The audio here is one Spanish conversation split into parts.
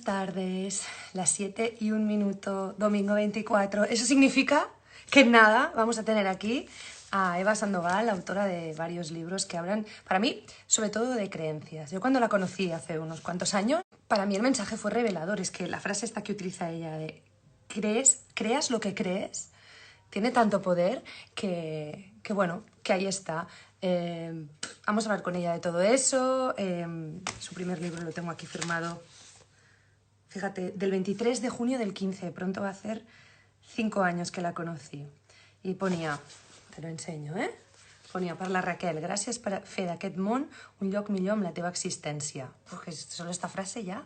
tardes, las 7:01, domingo 24. Eso significa que en nada vamos a tener aquí a Eva Sandoval, autora de varios libros que hablan, para mí, sobre todo de creencias. Yo cuando la conocí hace unos cuantos años, para mí el mensaje fue revelador. Es que la frase esta que utiliza ella de creas lo que crees, tiene tanto poder que bueno, que ahí está. Vamos a hablar con ella de todo eso. Su primer libro lo tengo aquí firmado. Fíjate, del 23 de junio del 15, pronto va a hacer 5 años que la conocí. Y ponía, te lo enseño, Ponía per la Raquel, gràcies per fer d'aquest món un lloc millor amb la teva existència. Uf, solo esta frase ya.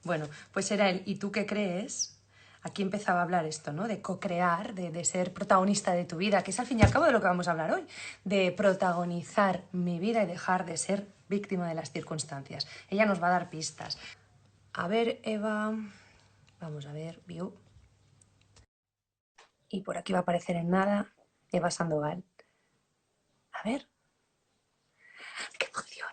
Bueno, pues era el ¿y tú qué crees? Aquí empezaba a hablar esto, ¿no? De co-crear, de ser protagonista de tu vida, que es al fin y al cabo de lo que vamos a hablar hoy, de protagonizar mi vida y dejar de ser víctima de las circunstancias. Ella nos va a dar pistas. A ver, Eva, vamos a ver, view. Y por aquí va a aparecer en nada Eva Sandoval. A ver. ¡Qué emoción!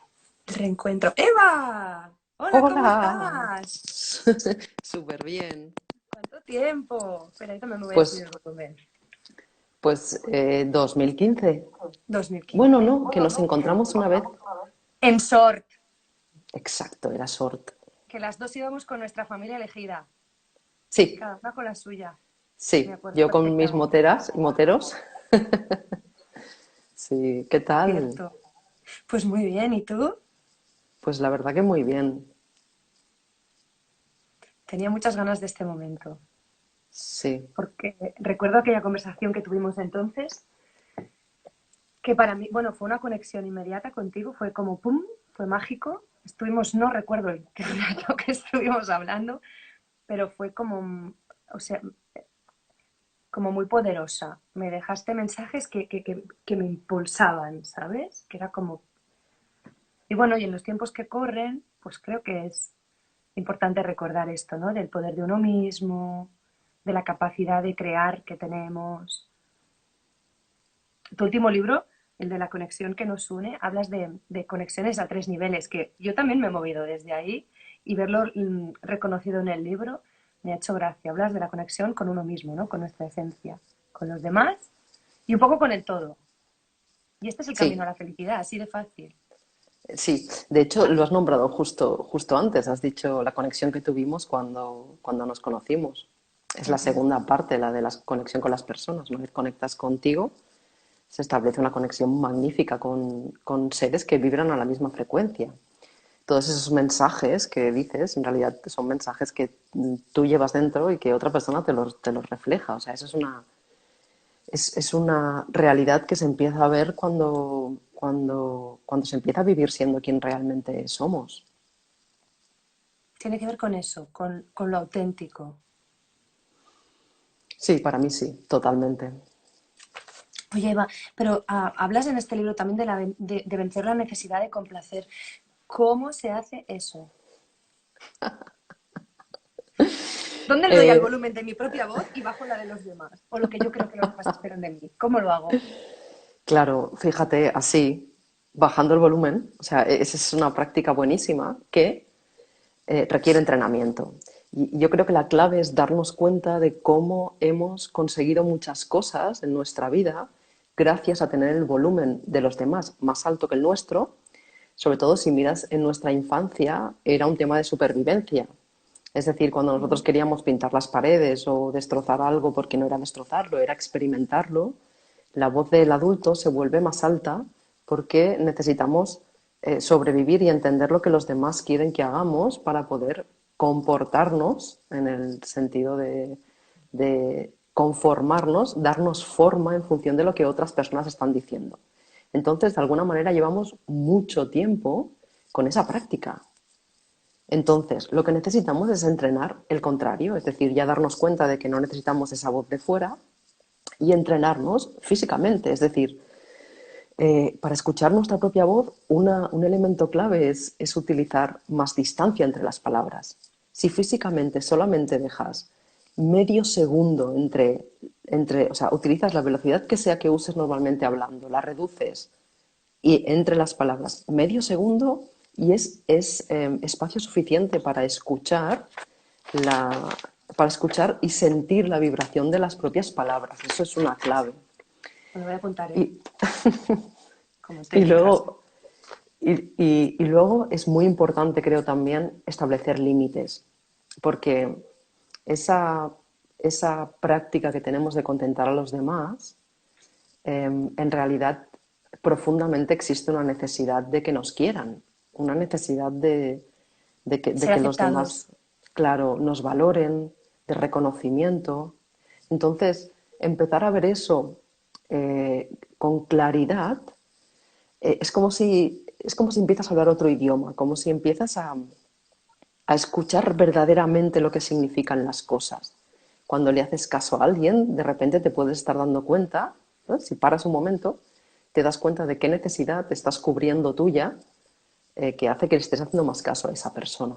El reencuentro. ¡Eva! Hola, ¿cómo Hola, estás? súper bien. ¿Cuánto tiempo? Espera, ahí también me voy a subir Pues, el volumen. pues 2015. Bueno, 2015. no, que nos encontramos una vez. En Sort, Exacto, era Sort. que las dos íbamos con nuestra familia elegida, Sí, cada una con la suya. Me sí, acuerdo yo con mis perfectamente. moteras y moteros. Sí, ¿qué tal? Cierto. Pues muy bien, ¿y tú? Pues la verdad que muy bien. Tenía muchas ganas de este momento, Sí, porque recuerdo aquella conversación que tuvimos entonces, que para mí, bueno, fue una conexión inmediata contigo, fue como pum, fue mágico. Estuvimos, no recuerdo el rato que estuvimos hablando, pero fue como, o sea, como muy poderosa. Me dejaste mensajes que me impulsaban, ¿sabes? Que era como... Y bueno, y en los tiempos que corren, pues creo que es importante recordar esto, ¿no? Del poder de uno mismo, de la capacidad de crear que tenemos. Tu último libro, el de la conexión que nos une, hablas de conexiones a 3 niveles, que yo también me he movido desde ahí y verlo reconocido en el libro me ha hecho gracia. Hablas de la conexión con uno mismo, ¿no? Con nuestra esencia, con los demás y un poco con el todo. Y este es el camino a sí, la felicidad, así de fácil. sí. De hecho, lo has nombrado justo antes. Has dicho la conexión que tuvimos cuando nos conocimos. Es la Ujú. segunda parte, la de la conexión con las personas. Una vez conectas contigo, se establece una conexión magnífica con seres que vibran a la misma frecuencia. Todos esos mensajes que dices, en realidad son mensajes que tú llevas dentro y que otra persona te los refleja. O sea, eso es una realidad que se empieza a ver cuando se empieza a vivir siendo quien realmente somos. Tiene que ver con eso, con lo auténtico. Sí, para mí sí, totalmente. Oye, Eva, pero hablas en este libro también de vencer la necesidad de complacer. ¿Cómo se hace eso? ¿Dónde le doy al Eh, volumen de mi propia voz y bajo la de los demás? O lo que yo creo que los demás esperan de mí. ¿Cómo lo hago? claro, fíjate, así, bajando el volumen, o sea, esa es una práctica buenísima que requiere entrenamiento. Y yo creo que la clave es darnos cuenta de cómo hemos conseguido muchas cosas en nuestra vida gracias a tener el volumen de los demás más alto que el nuestro. Sobre todo si miras en nuestra infancia, era un tema de supervivencia. Es decir, cuando nosotros queríamos pintar las paredes o destrozar algo, porque no era destrozarlo, era experimentarlo, la voz del adulto se vuelve más alta porque necesitamos sobrevivir y entender lo que los demás quieren que hagamos para poder comportarnos en el sentido de conformarnos, darnos forma en función de lo que otras personas están diciendo. Entonces, de alguna manera, llevamos mucho tiempo con esa práctica. Entonces, lo que necesitamos es entrenar el contrario, es decir, ya darnos cuenta de que no necesitamos esa voz de fuera y entrenarnos físicamente. Es decir, para escuchar nuestra propia voz, un elemento clave es utilizar más distancia entre las palabras. Si físicamente solamente dejas medio segundo o sea, utilizas la velocidad que sea que uses normalmente hablando, la reduces y entre las palabras medio segundo, y es espacio suficiente la, para escuchar y sentir la vibración de las propias palabras. Eso es una clave. Me lo voy a apuntar, ¿eh? Y, Como estoy y aquí en casa. luego, y luego es muy importante, creo también, establecer límites, porque esa, esa práctica que tenemos de contentar a los demás, en realidad profundamente existe una necesidad de que nos quieran, una necesidad de Ser que los aceptados. demás, claro, nos valoren, de reconocimiento. Entonces, empezar a ver eso con claridad es como si empiezas a hablar otro idioma, como si empiezas a escuchar verdaderamente lo que significan las cosas. Cuando le haces caso a alguien, de repente te puedes estar dando cuenta, ¿no? Si paras un momento, te das cuenta de qué necesidad te estás cubriendo tuya que hace que le estés haciendo más caso a esa persona.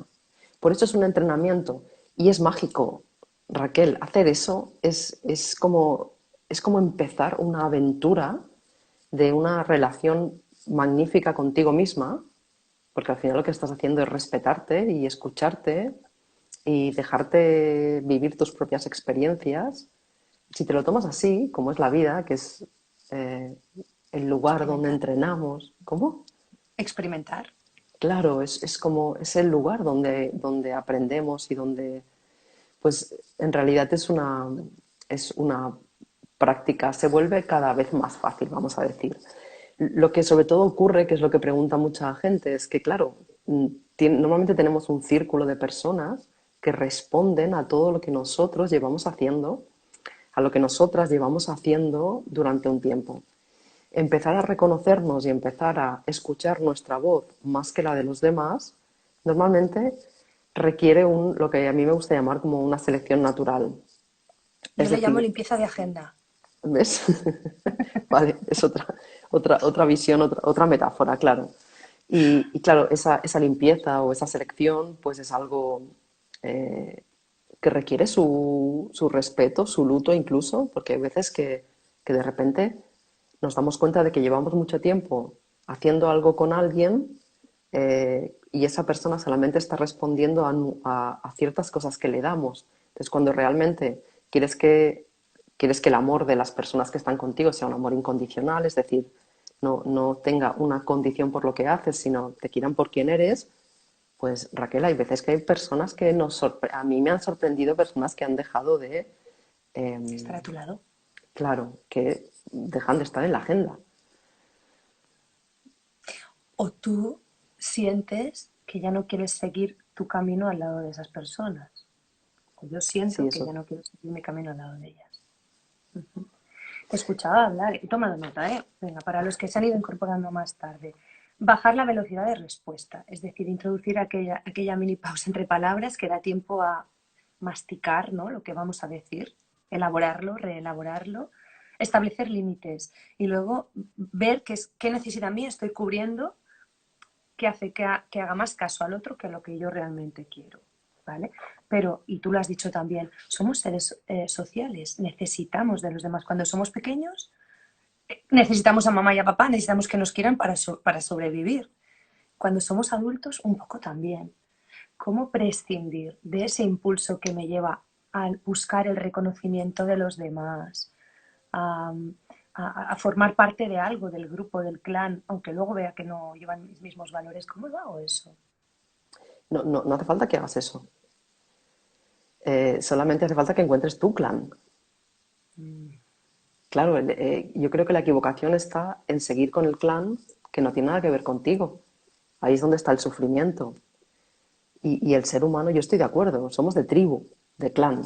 Por eso es un entrenamiento y es mágico, Raquel. Hacer eso es como empezar una aventura de una relación magnífica contigo misma, porque al final lo que estás haciendo es respetarte y escucharte y dejarte vivir tus propias experiencias. Si te lo tomas así, como es la vida, que es eh, el lugar donde Experimentar. entrenamos, ¿cómo? Experimentar. Claro, es como es el lugar donde aprendemos y donde, pues en realidad es una práctica, se vuelve cada vez más fácil, vamos a decir. Lo que sobre todo ocurre, que es lo que pregunta mucha gente, es que, claro, normalmente tenemos un círculo de personas que responden a todo lo que nosotros llevamos haciendo, a lo que nosotras llevamos haciendo durante un tiempo. Empezar a reconocernos y empezar a escuchar nuestra voz más que la de los demás, normalmente requiere lo que a mí me gusta llamar como una selección natural. Yo Es le llamo decir, limpieza de agenda. ¿ves? Vale, es otra visión, otra metáfora, claro. Y claro, esa limpieza o esa selección, pues es algo que requiere su respeto, su luto incluso, porque hay veces que de repente nos damos cuenta de que llevamos mucho tiempo haciendo algo con alguien y esa persona solamente está respondiendo a ciertas cosas que le damos. Entonces, cuando realmente quieres quieres que el amor de las personas que están contigo sea un amor incondicional, es decir, no tenga una condición por lo que haces, sino te quieran por quien eres, pues Raquel, hay veces que hay personas que a mí me han sorprendido personas que han dejado de, Estar a tu lado. claro, que dejan de estar en la agenda. O tú sientes que ya no quieres seguir tu camino al lado de esas personas. O yo Sí, siento que ya eso. no quiero seguir mi camino al lado de ellas. Te escuchaba hablar, he tomado nota, ¿eh? Venga, para los que se han ido incorporando más tarde. Bajar la velocidad de respuesta, es decir, introducir aquella mini pausa entre palabras que da tiempo a masticar, ¿no? Lo que vamos a decir, elaborarlo, reelaborarlo, establecer límites y luego ver qué necesidad mía estoy cubriendo que hace que haga más caso al otro que a lo que yo realmente quiero. ¿Vale? Pero, y tú lo has dicho también, somos seres sociales, necesitamos de los demás. Cuando somos pequeños, necesitamos a mamá y a papá, necesitamos que nos quieran para sobrevivir. Cuando somos adultos, un poco también. ¿Cómo prescindir de ese impulso que me lleva a buscar el reconocimiento de los demás, a, a formar parte de algo, del grupo, del clan, aunque luego vea que no llevan mis mismos valores? ¿Cómo lo hago eso? No hace falta que hagas eso. Solamente hace falta que encuentres tu clan. Mm. Claro, yo creo que la equivocación está en seguir con el clan que no tiene nada que ver contigo. Ahí es donde está el sufrimiento. Y el ser humano, yo estoy de acuerdo, somos de tribu, de clan.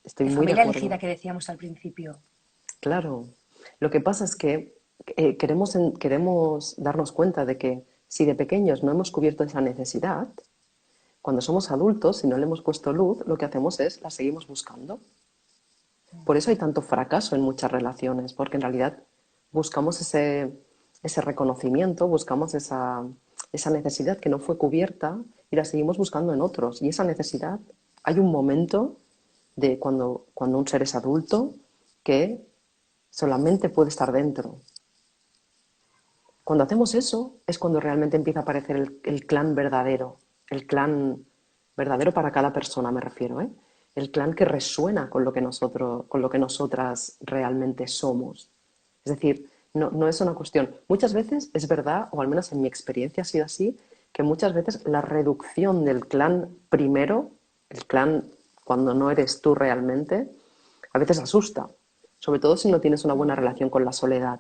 Estoy De muy de familia elegida acuerdo. que decíamos al principio. Claro. Lo que pasa es que queremos darnos cuenta de que si de pequeños no hemos cubierto esa necesidad, cuando somos adultos, si no le hemos puesto luz, lo que hacemos es la seguimos buscando. Por eso hay tanto fracaso en muchas relaciones, porque en realidad buscamos ese reconocimiento, buscamos esa necesidad que no fue cubierta y la seguimos buscando en otros. Y esa necesidad, hay un momento de cuando un ser es adulto que solamente puede estar dentro. Cuando hacemos eso es cuando realmente empieza a aparecer el clan verdadero, el clan verdadero para cada persona me refiero, ¿eh? El clan que resuena con lo que nosotros, con lo que nosotras realmente somos. Es decir, no es una cuestión. Muchas veces es verdad, o al menos en mi experiencia ha sido así, que muchas veces la reducción del clan primero, el clan cuando no eres tú realmente, a veces asusta, sobre todo si no tienes una buena relación con la soledad.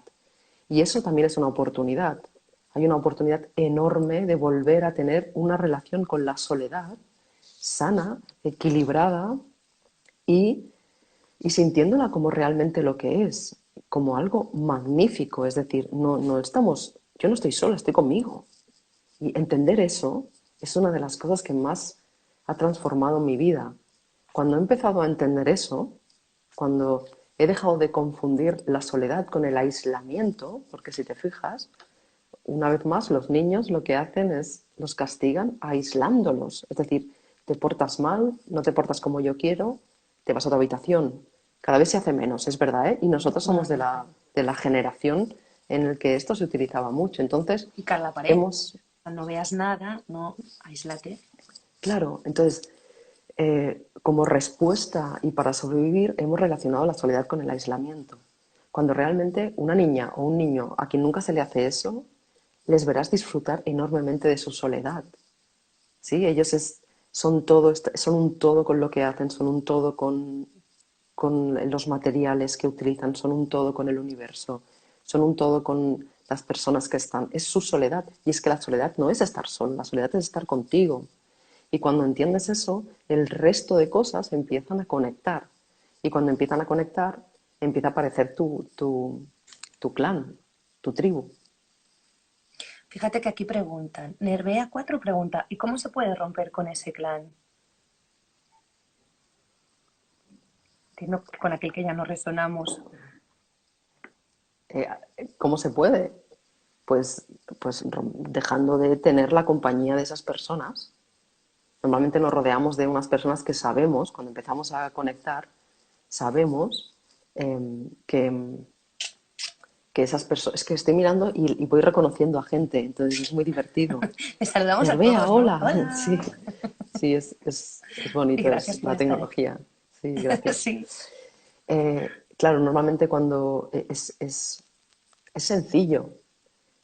Y eso también es una oportunidad. Hay una oportunidad enorme de volver a tener una relación con la soledad sana, equilibrada y, y sintiéndola como realmente lo que es, como algo magnífico. Es decir, no estamos, yo no estoy sola, estoy conmigo. Y entender eso es una de las cosas que más ha transformado mi vida. Cuando he empezado a entender eso, cuando he dejado de confundir la soledad con el aislamiento, porque si te fijas, una vez más los niños lo que hacen es los castigan aislándolos. Es decir, te portas mal, no te portas como yo quiero, te vas a tu habitación. Cada vez se hace menos, es verdad, ¿eh? Y nosotros somos Totalmente. de la generación en la que esto se utilizaba mucho. Entonces, Y cara a la pared. hemos, No veas nada, no, aíslate. claro, entonces, como respuesta y para sobrevivir, hemos relacionado la soledad con el aislamiento. Cuando realmente una niña o un niño a quien nunca se le hace eso, les verás disfrutar enormemente de su soledad. ¿Sí? Son todo, son un todo con lo que hacen, son un todo con los materiales que utilizan, son un todo con el universo, son un todo con las personas que están. Es su soledad. Y es que la soledad no es estar solo, la soledad es estar contigo. Y cuando entiendes eso, el resto de cosas empiezan a conectar. Y cuando empiezan a conectar, empieza a aparecer tu clan, tu tribu. Fíjate que aquí preguntan, Nervea 4 pregunta, ¿y cómo se puede romper con ese clan? Entiendo que con aquel que ya no resonamos. Eh, ¿Cómo se puede? Pues, dejando de tener la compañía de esas personas. Normalmente nos rodeamos de unas personas que sabemos, cuando empezamos a conectar, sabemos que, que esas personas, es que estoy mirando y voy reconociendo a gente, entonces es muy divertido. Les saludamos a Nervea, todos, ¿no? hola. Sí, Hola. sí, es Y bonito, gracias es por la estar aquí. tecnología. Sí, gracias. Sí. Claro, normalmente cuando es sencillo.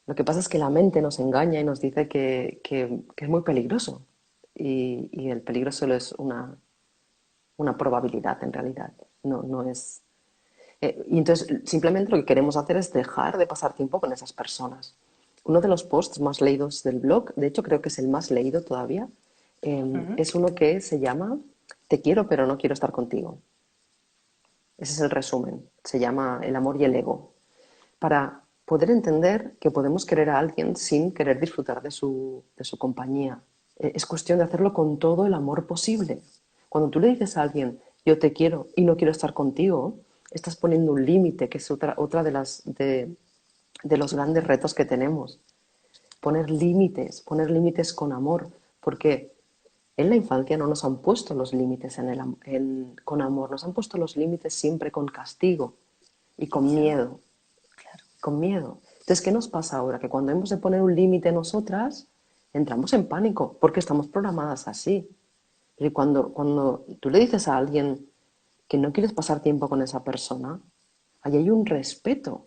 Lo que pasa es que la mente nos engaña y nos dice que es muy peligroso. Y el peligro solo es una probabilidad en realidad. No es. Y entonces simplemente lo que queremos hacer es dejar de pasar tiempo con esas personas. Uno de los posts más leídos del blog, de hecho creo que es el más leído todavía, Ujú. es uno que se llama Te quiero pero no quiero estar contigo. Ese es el resumen. Se llama El amor y el ego. Para poder entender que podemos querer a alguien sin querer disfrutar de su compañía. Es cuestión de hacerlo con todo el amor posible. Cuando tú le dices a alguien, yo te quiero y no quiero estar contigo, estás poniendo un límite, que es otra de los grandes retos que tenemos. Poner límites con amor, porque en la infancia no nos han puesto los límites con amor, nos han puesto los límites siempre con castigo y Y con miedo, miedo, claro. con miedo. Entonces, ¿qué nos pasa ahora? Que cuando hemos de poner un límite nosotras, entramos en pánico, porque estamos programadas así. Y cuando tú le dices a alguien que no quieres pasar tiempo con esa persona, ahí hay un respeto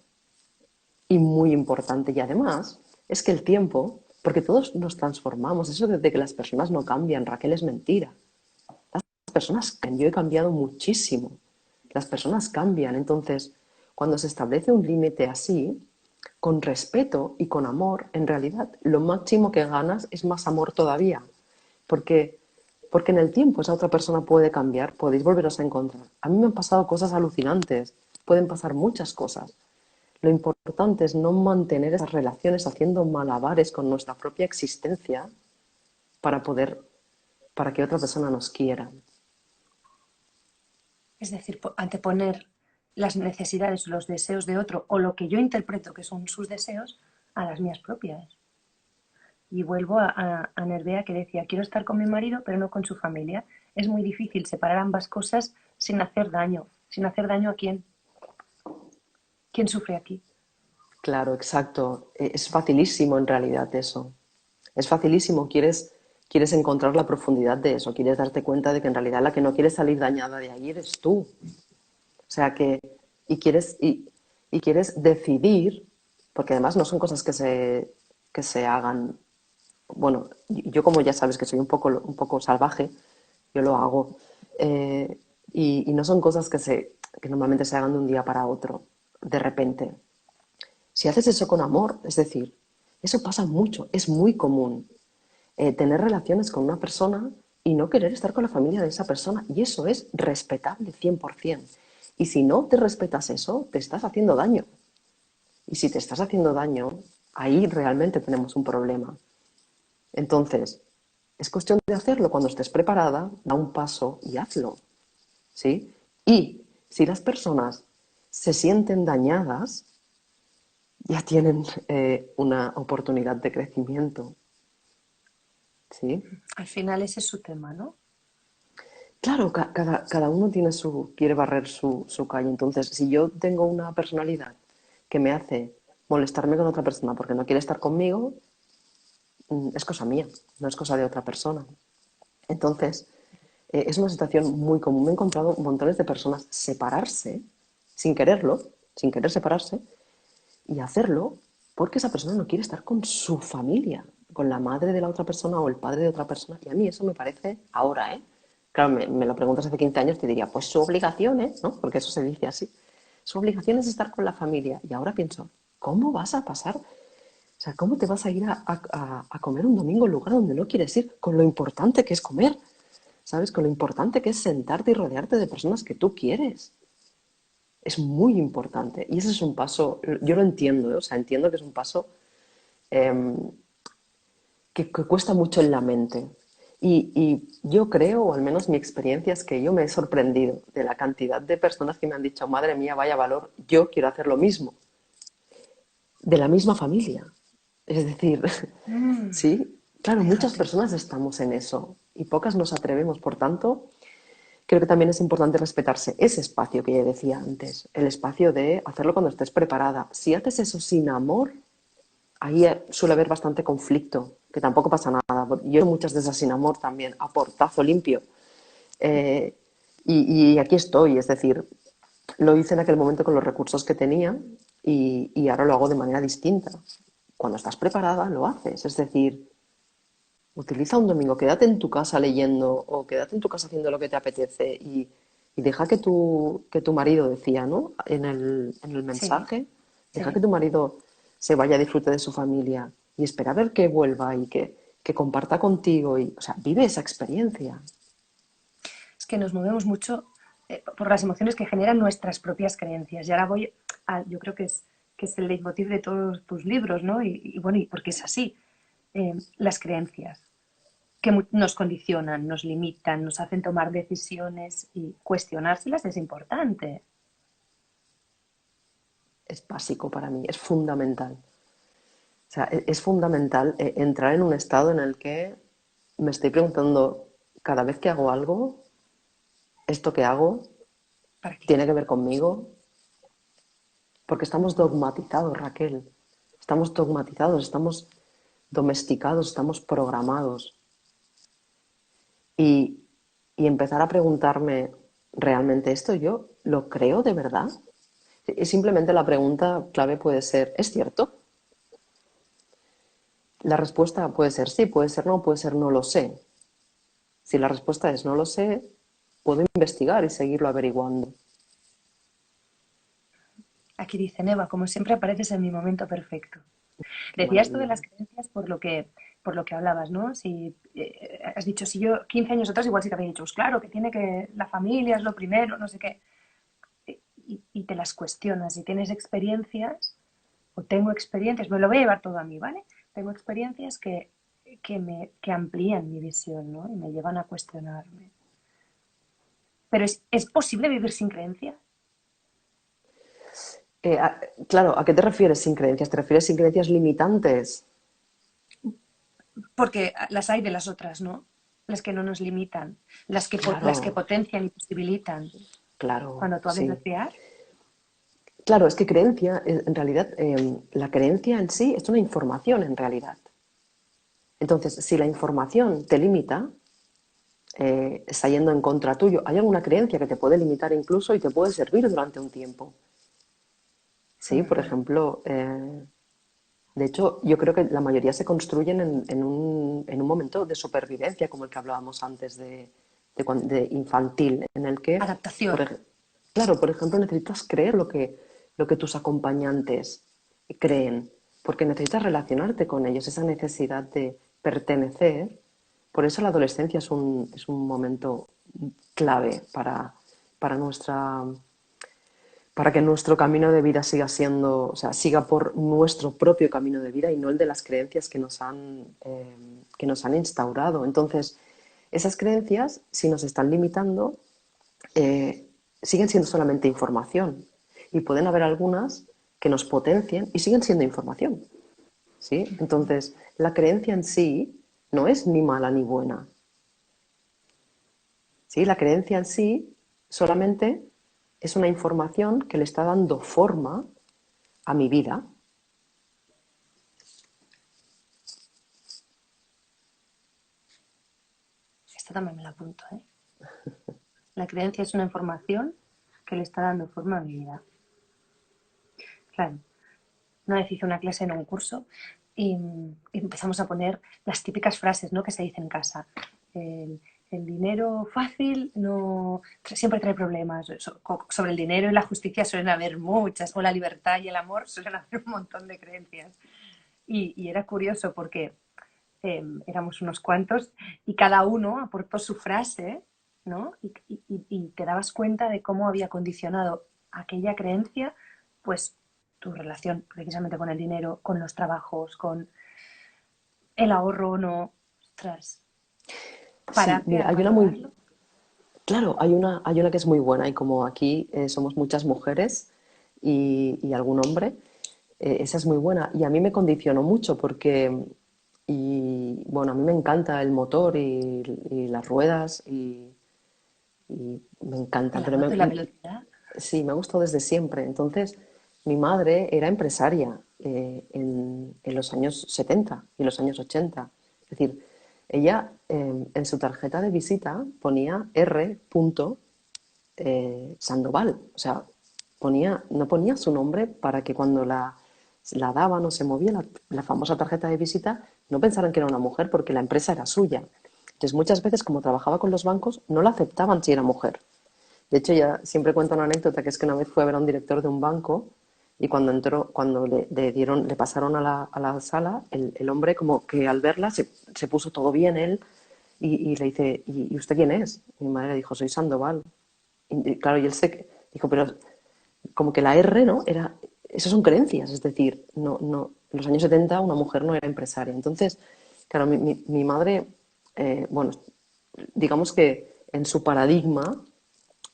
y muy importante. Y además, es que el tiempo, porque todos nos transformamos, eso de que las personas no cambian, Raquel, es mentira. Las personas cambian, yo he cambiado muchísimo. Las personas cambian. Entonces, cuando se establece un límite así, con respeto y con amor, en realidad lo máximo que ganas es más amor todavía. Porque, porque en el tiempo esa otra persona puede cambiar, podéis volveros a encontrar. A mí me han pasado cosas alucinantes, pueden pasar muchas cosas. Lo importante es no mantener esas relaciones haciendo malabares con nuestra propia existencia para poder, para que otra persona nos quiera. Es decir, anteponer las necesidades, los deseos de otro o lo que yo interpreto que son sus deseos a las mías propias. Y vuelvo a Nervea que decía, quiero estar con mi marido pero no con su familia. Es muy difícil separar ambas cosas sin hacer daño. ¿Sin hacer daño a quién? ¿Quién sufre aquí? Claro, exacto. Es facilísimo en realidad eso. Es facilísimo. Quieres encontrar la profundidad de eso. Quieres darte cuenta de que en realidad la que no quiere salir dañada de ahí eres tú. O sea que, y quieres decidir, porque además no son cosas que se hagan. Bueno, yo como ya sabes que soy un poco salvaje, yo lo hago. Eh, y no son cosas que normalmente se hagan de un día para otro, de repente. Si haces eso con amor, es decir, eso pasa mucho, es muy común. Tener relaciones con una persona y no querer estar con la familia de esa persona. Y eso es respetable 100%. Y si no te respetas eso, te estás haciendo daño. Y si te estás haciendo daño, ahí realmente tenemos un problema. Entonces, es cuestión de hacerlo cuando estés preparada, da un paso y hazlo. ¿Sí? Y si las personas se sienten dañadas, ya tienen una oportunidad de crecimiento. ¿Sí? Al final ese es su tema, ¿no? Claro, cada uno quiere barrer su calle. Entonces, si yo tengo una personalidad que me hace molestarme con otra persona porque no quiere estar conmigo, es cosa mía, no es cosa de otra persona. Entonces, es una situación muy común. Me he encontrado montones de personas separarse sin quererlo, sin querer separarse, y hacerlo porque esa persona no quiere estar con su familia, con la madre de la otra persona o el padre de otra persona. Y a mí eso me parece ahora, ¿eh? Claro, me lo preguntas hace 15 años, te diría, pues su obligación es, ¿no? Porque eso se dice así. Su obligación es estar con la familia. Y ahora pienso, ¿cómo vas a pasar? O sea, ¿cómo te vas a ir a comer un domingo en un lugar donde no quieres ir? Con lo importante que es comer, ¿sabes? Con lo importante que es sentarte y rodearte de personas que tú quieres. Es muy importante. Y ese es un paso, yo lo entiendo, ¿eh? O sea, entiendo que es un paso eh, que cuesta mucho en la mente. Y yo creo, o al menos mi experiencia es que yo me he sorprendido de la cantidad de personas que me han dicho, madre mía, vaya valor, yo quiero hacer lo mismo, de la misma familia. Es decir, Mm, sí, claro, muchas fíjate. personas estamos en eso y pocas nos atrevemos. Por tanto, creo que también es importante respetarse ese espacio que ya decía antes, el espacio de hacerlo cuando estés preparada. Si haces eso sin amor, ahí suele haber bastante conflicto, que tampoco pasa nada. Yo he muchas de esas sin amor también, a portazo limpio. Eh, y aquí estoy, es decir, lo hice en aquel momento con los recursos que tenía y ahora lo hago de manera distinta. Cuando estás preparada, lo haces. Es decir, utiliza un domingo, quédate en tu casa leyendo o quédate en tu casa haciendo lo que te apetece y deja que tu marido decía, ¿no? En el Sí, mensaje, deja que sí. tu marido se vaya a disfrute de su familia y espera a ver que vuelva y que comparta contigo y, o sea, vive esa experiencia. Es que nos movemos mucho por las emociones que generan nuestras propias creencias. Y ahora voy a, yo creo que es el leitmotiv de todos tus libros, ¿no? Y bueno, y porque es así. Las creencias que nos condicionan, nos limitan, nos hacen tomar decisiones y cuestionárselas es importante. Es básico para mí, es fundamental. O sea, es fundamental entrar en un estado en el que me estoy preguntando cada vez que hago algo, ¿esto que hago ¿Para qué? tiene que ver conmigo? Porque estamos dogmatizados, Raquel. Estamos dogmatizados, estamos domesticados, estamos programados. Y, y empezar a preguntarme, ¿realmente esto yo lo creo de verdad? Y simplemente la pregunta clave puede ser, ¿es cierto? La respuesta puede ser sí, puede ser no lo sé. Si la respuesta es no lo sé, puedo investigar y seguirlo averiguando. Aquí dice Eva, como siempre apareces en mi momento perfecto. Qué Decías esto de maravilla. las creencias por lo que hablabas, ¿no? Si has dicho, si yo 15 años atrás igual sí te había dicho, pues claro, que tiene que la familia es lo primero, no sé qué, y te las cuestionas y tienes experiencias, o tengo experiencias, me lo voy a llevar todo a mí, ¿vale? Tengo experiencias que amplían mi visión, ¿no? Y me llevan a cuestionarme. Pero ¿es posible vivir sin creencias? Claro, ¿a qué te refieres sin creencias? ¿Te refieres sin creencias limitantes? Porque las hay de las otras, ¿no? Las que no nos limitan, las que Claro, potencian y posibilitan. claro, Cuando tú hablas de sí. crear, Claro, es que creencia, en realidad, la creencia en sí es una información en realidad. Entonces, si la información te limita, está yendo en contra tuyo. Hay alguna creencia que te puede limitar incluso y te puede servir durante un tiempo. Sí, por Ujú. ejemplo, de hecho, yo creo que la mayoría se construyen en un momento de supervivencia, como el que hablábamos antes de infantil, en el que, Adaptación. por, claro, por ejemplo, necesitas creer lo que tus acompañantes creen, porque necesitas relacionarte con ellos, esa necesidad de pertenecer. Por eso la adolescencia es un momento clave para nuestra para que nuestro camino de vida siga siendo, o sea, siga por nuestro propio camino de vida y no el de las creencias que nos han instaurado. Entonces, esas creencias, si nos están limitando, siguen siendo solamente información y pueden haber algunas que nos potencien y siguen siendo información. ¿Sí? Entonces, la creencia en sí no es ni mala ni buena. ¿Sí? La creencia en sí solamente es una información que le está dando forma a mi vida. Esta también me la apunto, ¿eh? La creencia es una información que le está dando forma a mi vida. Claro, una vez hice una clase en un curso y empezamos a poner las típicas frases, ¿no?, que se dicen en casa. El, el dinero fácil no siempre trae problemas. Sobre el dinero y la justicia suelen haber muchas, o la libertad y el amor suelen haber un montón de creencias. Y era curioso porque éramos unos cuantos y cada uno aportó su frase, ¿no? Y te dabas cuenta de cómo había condicionado aquella creencia, pues tu relación precisamente con el dinero, con los trabajos, con el ahorro o no. Ostras, Sí, pararte mira, a hay una muy, valorarlo. claro, hay una que es muy buena y como aquí somos muchas mujeres y algún hombre, esa es muy buena y a mí me condicionó mucho porque, y bueno, a mí me encanta el motor y las ruedas y me encantan, El pero auto y la velocidad. sí, me ha gustado desde siempre. Entonces, mi madre era empresaria en los años 70 y los años 80. Es decir, ella en su tarjeta de visita ponía R. Sandoval. O sea, no ponía su nombre para que cuando la daban o se movía la famosa tarjeta de visita, no pensaran que era una mujer porque la empresa era suya. Entonces, muchas veces, como trabajaba con los bancos, no la aceptaban si era mujer. De hecho, ya siempre cuento una anécdota que es que una vez fue a ver a un director de un banco y cuando entró, cuando le pasaron a la sala, el hombre como que al verla se puso todo bien él y le dice, ¿y usted quién es? Y mi madre le dijo, soy Sandoval. Y claro, y él se dijo, pero como que la R, ¿no? Esas son creencias, es decir, en los años 70 una mujer no era empresaria. Entonces, claro, mi madre, bueno, digamos que en su paradigma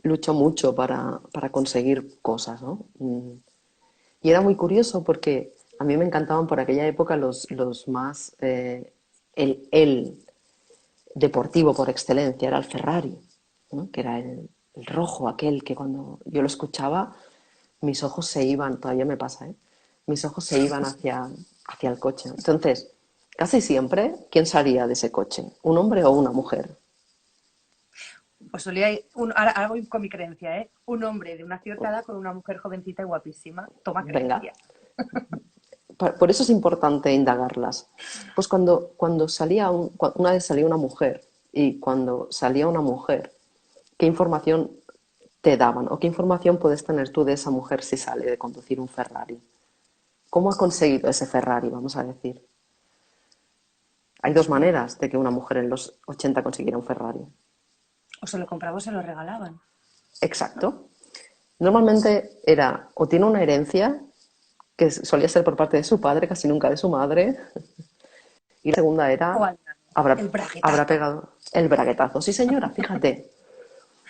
luchó mucho para conseguir cosas, ¿no? Y era muy curioso porque a mí me encantaban por aquella época los más, el deportivo por excelencia era el Ferrari, ¿no? Que era el rojo, aquel que cuando yo lo escuchaba, mis ojos se iban, todavía me pasa, ¿eh? Mis ojos se iban hacia el coche. Entonces, casi siempre, ¿quién salía de ese coche? ¿Un hombre o una mujer? Pues solía ir, ahora voy con mi creencia, ¿eh? Un hombre de una cierta edad con una mujer jovencita y guapísima. Toma Venga, creencia. por eso es importante indagarlas. Pues cuando una vez salía una mujer y cuando salía una mujer, ¿qué información te daban o qué información puedes tener tú de esa mujer si sale de conducir un Ferrari? ¿Cómo ha conseguido ese Ferrari, vamos a decir? Hay dos maneras de que una mujer en los 80 consiguiera un Ferrari. O se lo compraba o se lo regalaban, ¿no? Exacto. Normalmente era o tiene una herencia, que solía ser por parte de su padre, casi nunca de su madre, y la segunda O era, al el habrá braguetazo. pegado el braguetazo. Sí, señora, fíjate.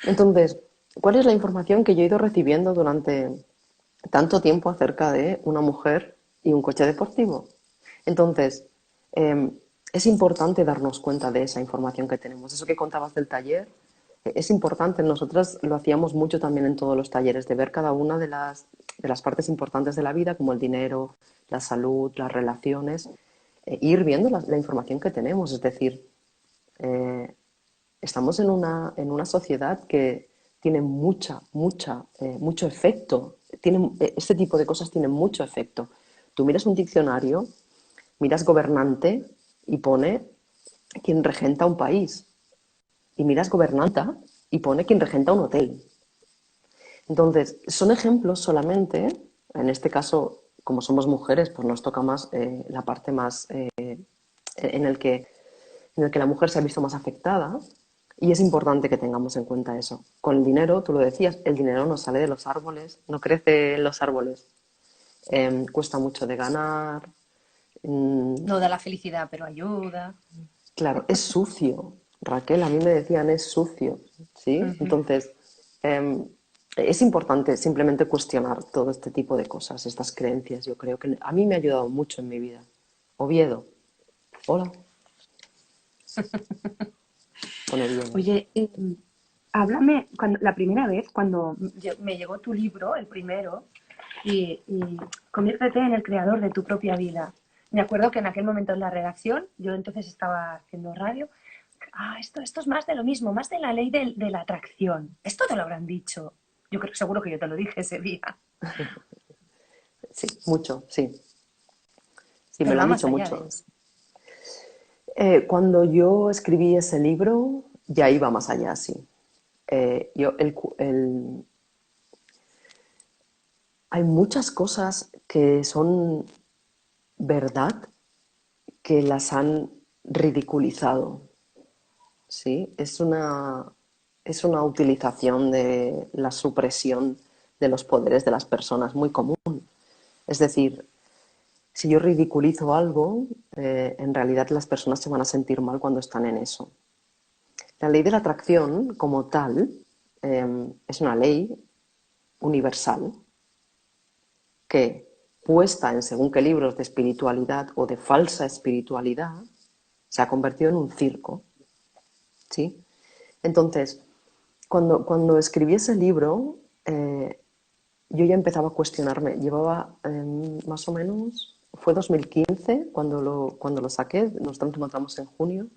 Entonces, ¿cuál es la información que yo he ido recibiendo durante tanto tiempo acerca de una mujer y un coche deportivo? Entonces, eh, es importante darnos cuenta de esa información que tenemos. Eso que contabas del taller, Es importante, nosotras lo hacíamos mucho también en todos los talleres, de ver cada una de las partes importantes de la vida, como el dinero, la salud, las relaciones, ir viendo la información que tenemos. Es decir, eh, estamos en una sociedad que tiene mucho efecto. Este tipo de cosas tienen mucho efecto. Tú miras un diccionario, miras gobernante y pone quien regenta un país. Y miras gobernanta y pone quien regenta un hotel. Entonces, son ejemplos solamente, en este caso, como somos mujeres, pues nos toca más la parte más en el que, en el que la mujer se ha visto más afectada y es importante que tengamos en cuenta eso. Con el dinero, tú lo decías, el dinero no sale de los árboles, no crece en los árboles. Cuesta mucho de ganar. mm, No da la felicidad, pero ayuda. claro, es sucio. Raquel, a mí me decían es sucio, ¿sí? Ujú. Entonces, em, es importante simplemente cuestionar todo este tipo de cosas, estas creencias. Yo creo que a mí me ha ayudado mucho en mi vida. Oviedo, hola, con Oviedo. Oye, háblame, la primera vez cuando me llegó tu libro, el primero, y conviértete en el creador de tu propia vida. Me acuerdo que en aquel momento en la redacción, yo entonces estaba haciendo radio, esto es más de lo mismo, más de la ley de la atracción. Esto te lo habrán dicho. Yo creo, seguro que yo te lo dije ese día. Sí, mucho, sí. Sí, me Pero lo va han más dicho allá de mucho. eso. Cuando yo escribí ese libro, ya iba más allá, sí. Yo, hay muchas cosas que son verdad que las han ridiculizado, ¿sí? Es una utilización de la supresión de los poderes de las personas muy común. Es decir, si yo ridiculizo algo, en realidad las personas se van a sentir mal cuando están en eso. La ley de la atracción, como tal, es una ley universal que, puesta en según qué libros de espiritualidad o de falsa espiritualidad, se ha convertido en un circo, ¿sí? Entonces, cuando escribí ese libro, yo ya empezaba a cuestionarme. Llevaba más o menos, fue 2015 cuando lo saqué, nos encontramos en junio,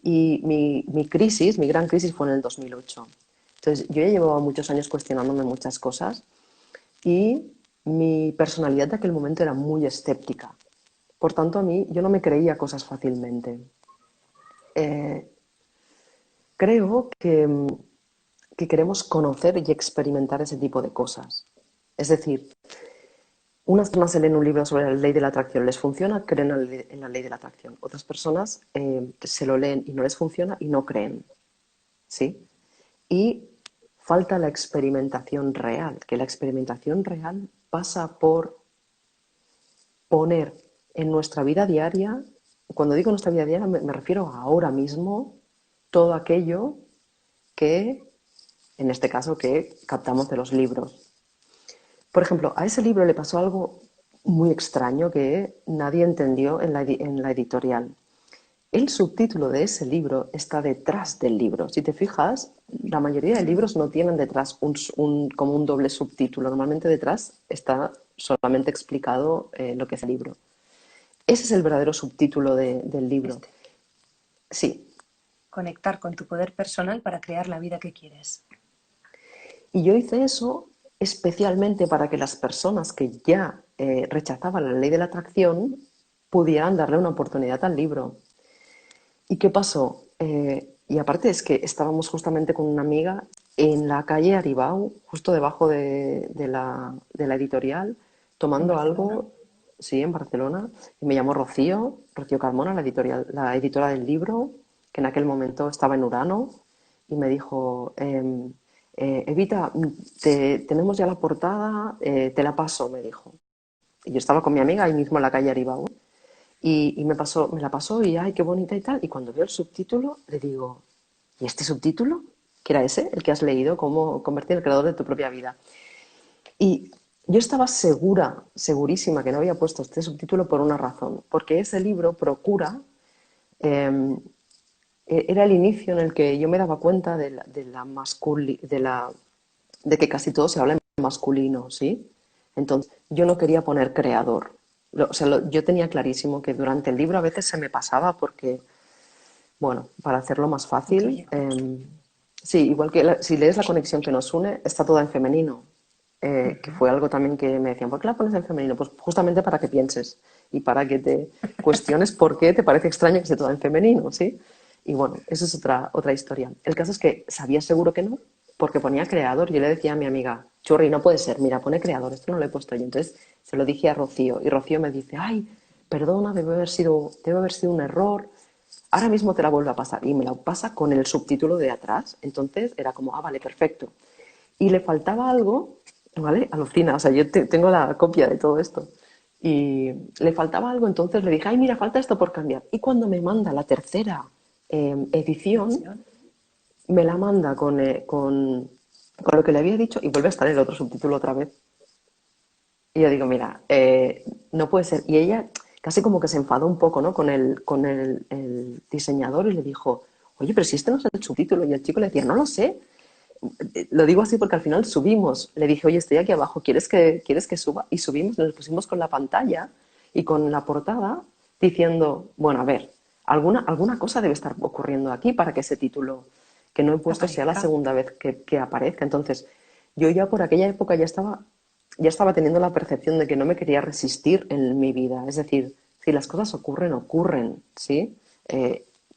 y mi gran crisis fue en el 2008. Entonces, yo ya llevaba muchos años cuestionándome muchas cosas y mi personalidad de aquel momento era muy escéptica. Por tanto, a mí yo no me creía cosas fácilmente. Eh, creo que queremos conocer y experimentar ese tipo de cosas. Es decir, unas personas se leen un libro sobre la ley de la atracción, les funciona, creen en la ley de la atracción. Otras personas se lo leen y no les funciona y no creen, ¿sí? Y falta la experimentación real, que la experimentación real pasa por poner en nuestra vida diaria, cuando digo nuestra vida diaria me refiero a ahora mismo, todo aquello que, en este caso, que captamos de los libros. Por ejemplo, a ese libro le pasó algo muy extraño que nadie entendió en la editorial. El subtítulo de ese libro está detrás del libro. Si te fijas, la mayoría de libros no tienen detrás como un doble subtítulo. Normalmente detrás está solamente explicado lo que es el libro. Ese es el verdadero subtítulo del libro. Este, Sí, conectar con tu poder personal para crear la vida que quieres. y yo hice eso especialmente para que las personas que ya rechazaban la ley de la atracción pudieran darle una oportunidad al libro. ¿Y qué pasó? Y aparte es que estábamos justamente con una amiga en la calle Aribau, justo debajo de la editorial, En tomando Barcelona. algo, sí, en Barcelona, y me llamó Rocío Carmona, la editora del libro, que en aquel momento estaba en Urano, y me dijo, Evita, tenemos ya la portada, te la paso, me dijo. Y yo estaba con mi amiga ahí mismo en la calle Aribau. Y me la pasó y, ay, qué bonita y tal. Y cuando veo el subtítulo, le digo, ¿y este subtítulo? Que era ese, el que has leído, cómo convertir el creador de tu propia vida. Y yo estaba segura, segurísima que no había puesto este subtítulo por una razón, porque ese libro procura eh, era el inicio en el que yo me daba cuenta de que casi todo se habla en masculino, ¿sí? Entonces, yo no quería poner creador. O sea, yo tenía clarísimo que durante el libro a veces se me pasaba porque, bueno, para hacerlo más fácil, Intuye. sí, igual que si lees La conexión que nos une, está toda en femenino, que Ujú. fue algo también que me decían, ¿por qué la pones en femenino? Pues justamente para que pienses y para que te cuestiones por qué te parece extraño que esté toda en femenino, ¿sí? Y bueno, eso es otra historia. El caso es que sabía seguro que no, porque ponía creador. Yo le decía a mi amiga, Churri, no puede ser, mira, pone creador, esto no lo he puesto yo. Entonces se lo dije a Rocío y Rocío me dice, ay, perdona, debe haber sido un error. Ahora mismo te la vuelvo a pasar y me la pasa con el subtítulo de atrás. Entonces era como, ah, vale, perfecto. Y le faltaba algo, ¿vale? Alucina, o sea, yo tengo la copia de todo esto. Y le faltaba algo, entonces le dije, ay, mira, falta esto por cambiar. Y cuando me manda la tercera edición, Versión. me la manda con lo que le había dicho y vuelve a estar el otro subtítulo otra vez. Y yo digo, mira, no puede ser. Y ella casi como que se enfadó un poco, ¿no? con el diseñador y le dijo, oye, pero si este no es el subtítulo. Y el chico le decía, no lo sé. Lo digo así porque al final subimos. Le dije, oye, estoy aquí abajo, ¿quieres que suba? Y subimos, nos pusimos con la pantalla y con la portada diciendo, bueno, a ver, alguna cosa debe estar ocurriendo aquí para que ese título que no he puesto sea la Aparezca. segunda vez que aparezca. Entonces, yo ya por aquella época ya estaba teniendo la percepción de que no me quería resistir en mi vida. Es decir, si las cosas ocurren, ocurren, ¿sí?